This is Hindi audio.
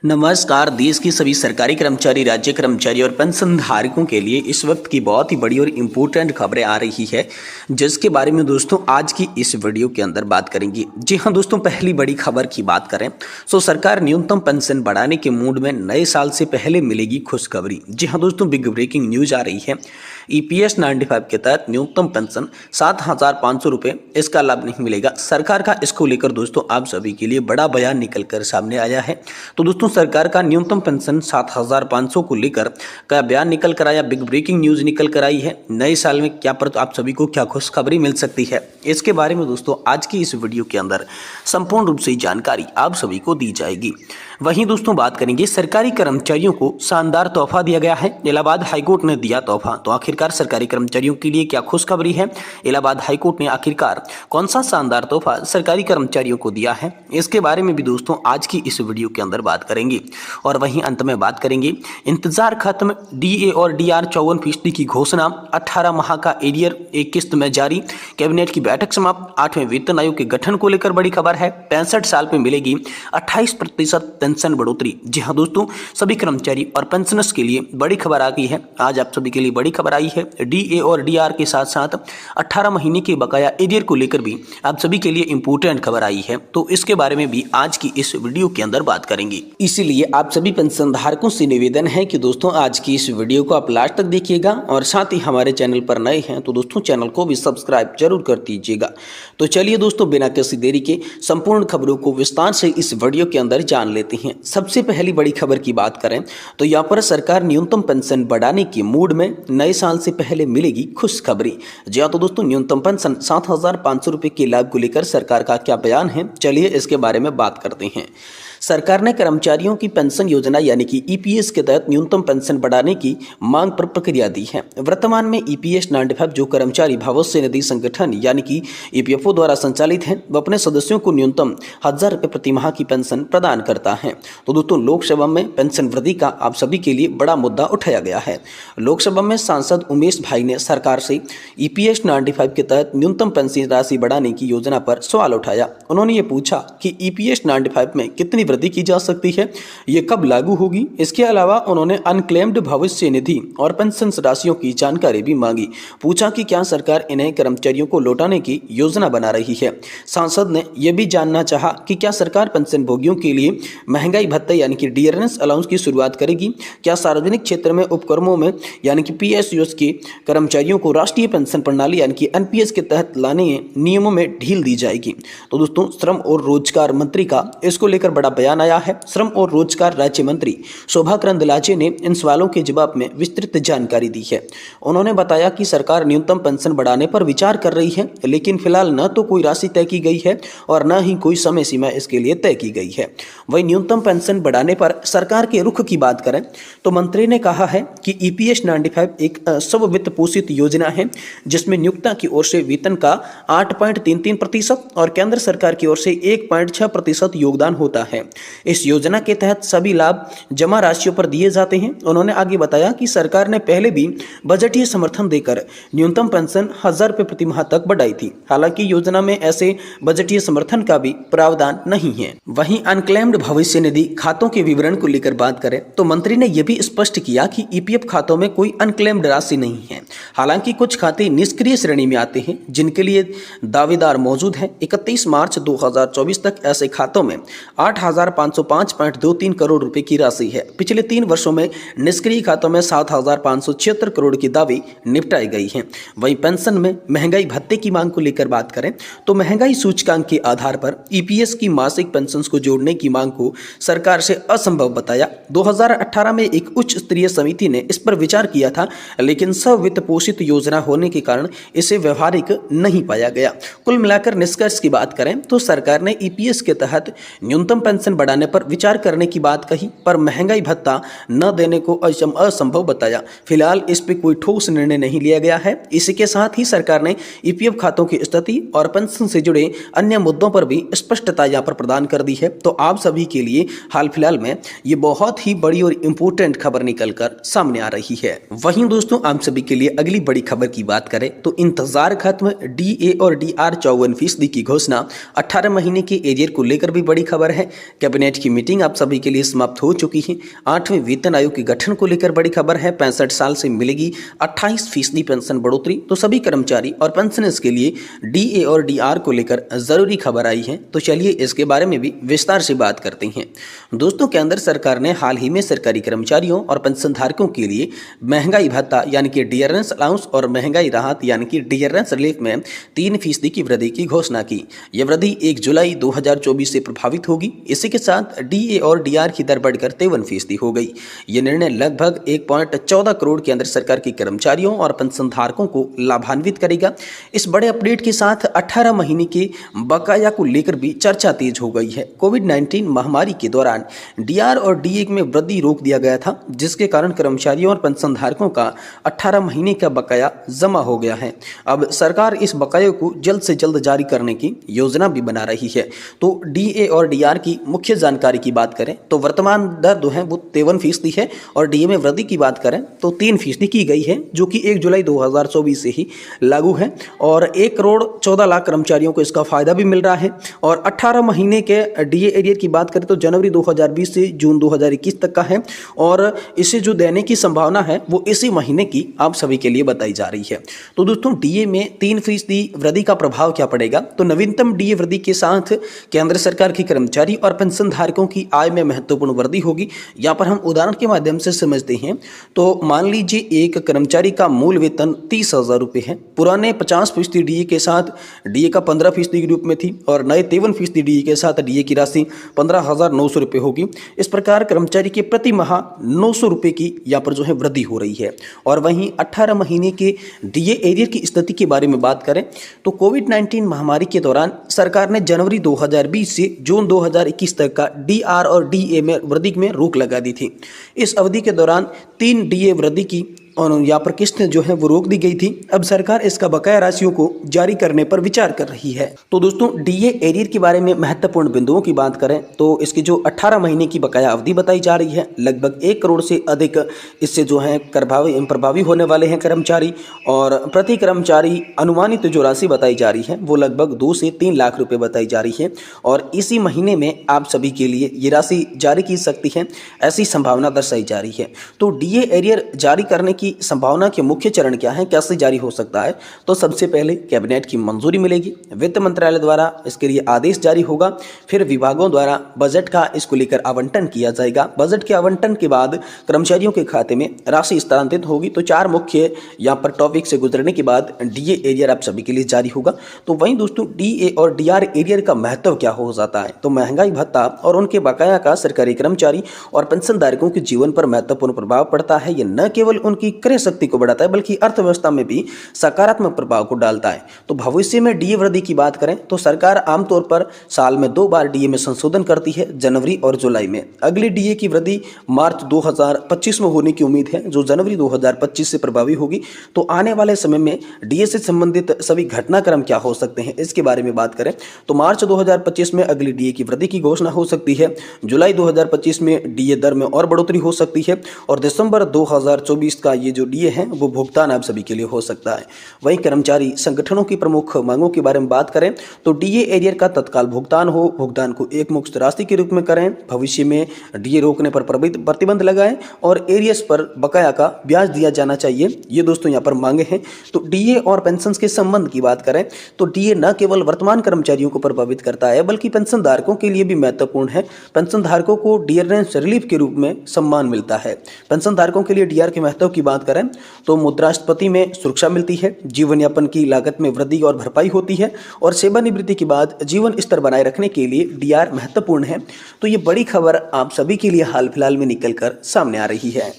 नमस्कार। देश के सभी सरकारी कर्मचारी, राज्य कर्मचारी और पेंशन धारकों के लिए इस वक्त की बहुत ही बड़ी और इम्पोर्टेंट खबरें आ रही है, जिसके बारे में दोस्तों आज की इस वीडियो के अंदर बात करेंगे। जी हां दोस्तों, पहली बड़ी खबर की बात करें तो सरकार न्यूनतम पेंशन बढ़ाने के मूड में, नए साल से पहले मिलेगी खुशखबरी। जी हां दोस्तों, बिग ब्रेकिंग न्यूज आ रही है। EPS 95 के तहत न्यूनतम पेंशन 7,500 रुपये, इसका लाभ नहीं मिलेगा। सरकार का इसको लेकर दोस्तों आप सभी के लिए बड़ा बयान निकल कर सामने आया है। तो दोस्तों सरकार का न्यूनतम पेंशन 7,500 को लेकर क्या बयान निकल कर आया, बिग ब्रेकिंग न्यूज निकल कर आई है। नए साल में क्या पर आप सभी को क्या खुशखबरी मिल सकती है, इसके बारे में दोस्तों आज की इस वीडियो के अंदर संपूर्ण रूप से जानकारी आप सभी को दी जाएगी। वहीं दोस्तों बात करेंगे, सरकारी कर्मचारियों को शानदार तोहफा दिया गया है। इलाहाबाद हाईकोर्ट ने दिया तोहफा। तो आखिरकार सरकारी कर्मचारियों के लिए क्या खुशखबरी है, इलाहाबाद हाईकोर्ट ने आखिरकार कौन सा शानदार तोहफा सरकारी कर्मचारियों को दिया है, इसके बारे में भी दोस्तों आज की इस वीडियो के अंदर बात करेंगे। और वहीं अंत में बात करेंगे, इंतजार खत्म, DA और DR 54% की घोषणा, 18 माह का एरियर एक किस्त में जारी, कैबिनेट की बैठक समाप्त, 8वें वेतन आयोग के गठन को लेकर बड़ी खबर है। 65 साल पे मिलेगी 28% पेंशन बढ़ोतरी। जी हाँ दोस्तों, सभी कर्मचारी और पेंशनर्स के लिए बड़ी खबर आ गई है। आज आप सभी के लिए बड़ी खबर आई है। DA और DR के साथ साथ 18 महीने के बकाया एरियर को लेकर भी आप सभी के लिए इंपोर्टेंट खबर आई है। तो इसके बारे में भी आज की इस वीडियो के अंदर बात करेंगे। इसीलिए आप सभी पेंशन धारकों से निवेदन है कि दोस्तों आज की इस वीडियो को आप लास्ट तक देखिएगा, और साथ ही हमारे चैनल पर नए हैं तो दोस्तों चैनल को भी सब्सक्राइब जरूर कर दीजिएगा। तो चलिए दोस्तों, बिना किसी देरी के संपूर्ण खबरों को विस्तार से इस वीडियो के अंदर जान लेते हैं। सबसे पहली बड़ी खबर की बात करें तो यहाँ पर सरकार न्यूनतम पेंशन बढ़ाने के मूड में, नए साल से पहले मिलेगी खुशखबरी। जी हाँ तो दोस्तों, न्यूनतम पेंशन 7,500 रुपये के लाभ को लेकर सरकार का क्या बयान है, चलिए इसके बारे में बात करते हैं। सरकार ने कर्मचारियों की पेंशन योजना यानी कि EPS के तहत न्यूनतम पेंशन बढ़ाने की मांग पर प्रक्रिया दी है। वर्तमान में EPS 95 जो कर्मचारी भविष्य निधि संगठन यानी कि EPFO द्वारा संचालित है, वह अपने सदस्यों को न्यूनतम 1,000 रुपये प्रति माह की पेंशन प्रदान करता है। तो दोस्तों लोकसभा में पेंशन वृद्धि का आप सभी के लिए बड़ा मुद्दा उठाया गया है। लोकसभा में सांसद उमेश भाई ने सरकार से EPS 95 के तहत न्यूनतम पेंशन राशि बढ़ाने की योजना पर सवाल उठाया। उन्होंने ये पूछा कि EPS 95 में कितनी वृद्धि की जा सकती है, ये कब लागू होगी। इसके अलावा उन्होंने अनक्लेम्ड भविष्य निधि और पेंशन राशियों की जानकारी भी मांगी। पूछा कि क्या सरकार इन्हें कर्मचारियों को लौटाने की योजना बना रही है। सांसद ने यह भी जानना चाहा कि क्या सरकार पेंशन भोगियों के लिए महंगाई भत्ते यानी कि डियरनेस अलाउंस की शुरुआत करेगी। क्या सार्वजनिक क्षेत्र में उपक्रमों में यानी कि PSUs के कर्मचारियों को राष्ट्रीय पेंशन प्रणाली यानी कि NPS के तहत लाने नियमों में ढील दी जाएगी। तो दोस्तों श्रम और रोजगार मंत्री का इसको लेकर बड़ा बयान आया है। श्रम और रोजगार राज्य मंत्री शोभा करंदलाजे ने इन सवालों के जवाब में विस्तृत जानकारी दी है। उन्होंने बताया कि सरकार न्यूनतम पेंशन बढ़ाने पर विचार कर रही है, लेकिन फिलहाल न तो कोई राशि तय की गई है और न ही कोई समय सीमा इसके लिए तय की गई है। वही न्यूनतम पेंशन बढ़ाने पर सरकार के रुख की बात करें तो मंत्री ने कहा है कि EPS 95 एक स्व वित्त पोषित योजना है, जिसमें नियोक्ता की ओर से वेतन का 8.33% और केंद्र सरकार की ओर से 1.6% योगदान होता है। इस योजना के तहत सभी लाभ जमा राशियों पर दिए जाते हैं। उन्होंने आगे बताया कि सरकार ने पहले भी बजटीय समर्थन देकर न्यूनतम पेंशन 1,000 रुपये प्रति माह तक बढ़ाई थी। हालांकि योजना में ऐसे बजटीय समर्थन का भी प्रावधान नहीं है। वहीं अनक्लेम्ड भविष्य निधि खातों के विवरण को लेकर बात करें तो मंत्री ने यह भी स्पष्ट किया कि EPF खातों में कोई अनक्लेम्ड राशि नहीं है। हालांकि कुछ खाते निष्क्रिय श्रेणी में आते हैं, जिनके लिए दावेदार मौजूद हैं। 31 मार्च 2024 तक ऐसे खातों में 8,505.23 करोड़ रुपए की राशि है। पिछले 3 वर्षों में निष्क्रिय खातों में 7,576 करोड़ की दावे निपटाई गई हैं। वहीं पेंशन में महंगाई भत्ते की मांग को लेकर बात करें तो महंगाई सूचकांक के आधार पर EPS की मासिक पेंशन को जोड़ने की मांग को सरकार से असंभव बताया। 2018 में एक उच्च स्तरीय समिति ने इस पर विचार किया था, लेकिन स्व-वित्त पोषित योजना होने के कारण इसे व्यवहारिक नहीं पाया गया। कुल मिलाकर निष्कर्ष की बात करें तो सरकार ने EPS के तहत न्यूनतम पेंशन बढ़ाने पर विचार करने की बात कही, पर महंगाई भत्ता न देने को असंभव बताया। फिलहाल इस पर कोई ठोस निर्णय नहीं लिया गया है। इसी के साथ ही सरकार ने EPF खातों की स्थिति और पेंशन से जुड़े अन्य मुद्दों पर भी स्पष्टता यहाँ पर प्रदान कर दी है। तो आप सभी के लिए हाल फिलहाल में ये बहुत ही बड़ी और इम्पोर्टेंट खबर निकल कर सामने आ रही है। वहीं दोस्तों आप सभी के लिए अगली बड़ी खबर की बात करें तो इंतजार खत्म, DA और DR 54% की घोषणा, 18 महीने के एरियर को लेकर भी बड़ी खबर है। कैबिनेट की मीटिंग आप सभी के लिए समाप्त हो चुकी है। 8वें वेतन आयोग के गठन को लेकर बड़ी खबर है। 65 साल से मिलेगी 28% पेंशन बढ़ोतरी। तो सभी कर्मचारी और पेंशनर्स के लिए डीए और डीआर को लेकर जरूरी खबर आई है। तो चलिए इसके बारे में भी विस्तार से बात करते हैं। दोस्तों, केंद्र सरकार ने हाल ही में सरकारी कर्मचारियों और पेंशन धारकों के लिए महंगाई भत्ता यानी कि डियरेंस अलाउंस और महंगाई राहत यानी कि डियरेंस रिलीफ में 3% की वृद्धि की घोषणा की। यह वृद्धि 1 जुलाई 2024 से प्रभावित होगी। इसी के साथ डीए और डीआर की दर बढ़कर 53% हो गई। यह निर्णय लगभग 1.14 करोड़ केंद्र सरकार के कर्मचारियों और पेंशन धारकों को लाभान्वित करेगा। इस बड़े अपडेट के साथ 18 महीने के बकाया को लेकर भी चर्चा तेज हो गई है। कोविड-19 महामारी के दौरान डीआर और डीए में वृद्धि रोक दिया गया था, जिसके कारण कर्मचारियों और पेंशन धारकों का 18 महीने का बकाया जमा हो गया है। अब सरकार इस बकाये को जल्द से जल्द जारी करने की योजना भी बना रही है। तो डीए और डीआर की मुख्य जानकारी की बात करें तो वर्तमान दर जो है वो 53% है और डीए में वृद्धि की बात करें तो 3% की गई है, जो कि 1 जुलाई 2024 से ही लागू है और 1 करोड़ 14 लाख कर्मचारियों को इसका फायदा भी मिल रहा है। और 18 महीने के डीए एरियर की बात करें तो जनवरी 2020 से जून 2021 तक का है और इसे जो देने की संभावना है वो इसी महीने की आप सभी के लिए बताई जा रही है। तो दोस्तों, डीए में 3% वृद्धि का प्रभाव क्या पड़ेगा? तो नवीनतम डीए वृद्धि के साथ केंद्र सरकार की कर्मचारी और पेंशन धारकों की आय में महत्वपूर्ण वृद्धि होगी। यहाँ पर हम उदाहरण के माध्यम से समझते हैं। तो मान लीजिए एक कर्मचारी का मूल वेतन 30,000 रुपये है। पुराने 50% डीए के साथ डीए का 15% के रूप में थी और नए 53% डीए के साथ डीए की राशि 15,900 रुपये होगी। इस प्रकार कर्मचारी के प्रति माह 900 रुपये की यहाँ पर जो है वृद्धि हो रही है। और वहीं 18 महीने के डीए एरियर की स्थिति के बारे में बात करें तो कोविड-19 महामारी के दौरान सरकार ने जनवरी 2020 से जून 2021 तक का डीआर और डीए में वृद्धि में रोक लगा दी थी। इस अवधि के दौरान 3 डीए वृद्धि की और यहाँ पर किस्त जो है वो रोक दी गई थी। अब सरकार इसका बकाया राशियों को जारी करने पर विचार कर रही है। तो दोस्तों, डीए एरियर के बारे में महत्वपूर्ण बिंदुओं की बात करें तो इसकी जो 18 महीने की बकाया अवधि बताई जा रही है, लगभग 1 करोड़ से अधिक इससे जो है प्रभावी होने वाले हैं कर्मचारी। और प्रति कर्मचारी अनुमानित जो राशि बताई जा रही है वो लगभग 2 से 3 लाख रुपये बताई जा रही है और इसी महीने में आप सभी के लिए ये राशि जारी की सकती है, ऐसी संभावना दर्शाई जा रही है। तो डीए एरियर जारी करने की संभावना के मुख्य चरण क्या है, कैसे जारी हो सकता है? तो सबसे पहले कैबिनेट की मंजूरी मिलेगी, वित्त मंत्रालय द्वारा इसके लिए आदेश जारी होगा, फिर विभागों द्वारा बजट का इसको लेकर आवंटन किया जाएगा। बजट के आवंटन के बाद कर्मचारियों के खाते में राशि स्थानांतरित होगी। तो 4 मुख्य यहाँ पर टॉपिक से गुजरने के बाद डीए एरियर आप सभी के लिए जारी होगा। तो वहीं दोस्तों, डीए और डीआर एरियर का महत्व क्या हो जाता है? तो महंगाई भत्ता और उनके बकाया का सरकारी कर्मचारी और पेंशनधारकों के जीवन पर महत्वपूर्ण प्रभाव पड़ता है। यह न केवल उनकी क्रय शक्ति को बढ़ाता है बल्कि अर्थव्यवस्था में भी सकारात्मक प्रभाव को डालता है। तो भविष्य में डीए वृद्धि की बात करें तो सरकार आमतौर पर साल में 2 बार डीए में संशोधन करती है, जनवरी और जुलाई में। अगली डीए की वृद्धि मार्च 2025 में होने की उम्मीद है, जो जनवरी 2025 से प्रभावी होगी। तो आने वाले समय में डीए से संबंधित सभी घटनाक्रम क्या हो सकते हैं, इसके बारे में बात करें तो मार्च 2025 में अगली डीए की वृद्धि की घोषणा हो सकती है। जुलाई 2025 में डीए दर में और बढ़ोतरी हो सकती है और दिसंबर 2024 का ये जो डीए है वो भुगतान आप सभी के लिए हो सकता है। वहीं कर्मचारी संगठनों की प्रमुख मांगों के बारे में बात करें तो डीए एरियर का तत्काल भुगतान हो, भुगतान को एक मुश्त राशि के रूप में करें, भविष्य में डीए रोकने पर प्रतिबंध लगाएं और एरियर्स पर बकाया का ब्याज दिया जाना चाहिए। ये दोस्तों यहाँ पर मांगे हैं। तो डीए और पेंशन के संबंध की बात करें तो डीए न केवल वर्तमान कर्मचारियों को प्रभावित करता है बल्कि पेंशन धारकों के लिए भी महत्वपूर्ण है। पेंशन धारकों को डियरेंस रिलीफ के रूप में सम्मान मिलता है। पेंशन धारकों के लिए डीआर के महत्व की बात करें तो मुद्रास्फीति में सुरक्षा मिलती है, जीवन यापन की लागत में वृद्धि और भरपाई होती है और सेवानिवृत्ति के बाद जीवन स्तर बनाए रखने के लिए डीआर महत्वपूर्ण है। तो ये बड़ी खबर आप सभी के लिए हाल फिलहाल में निकलकर सामने आ रही है।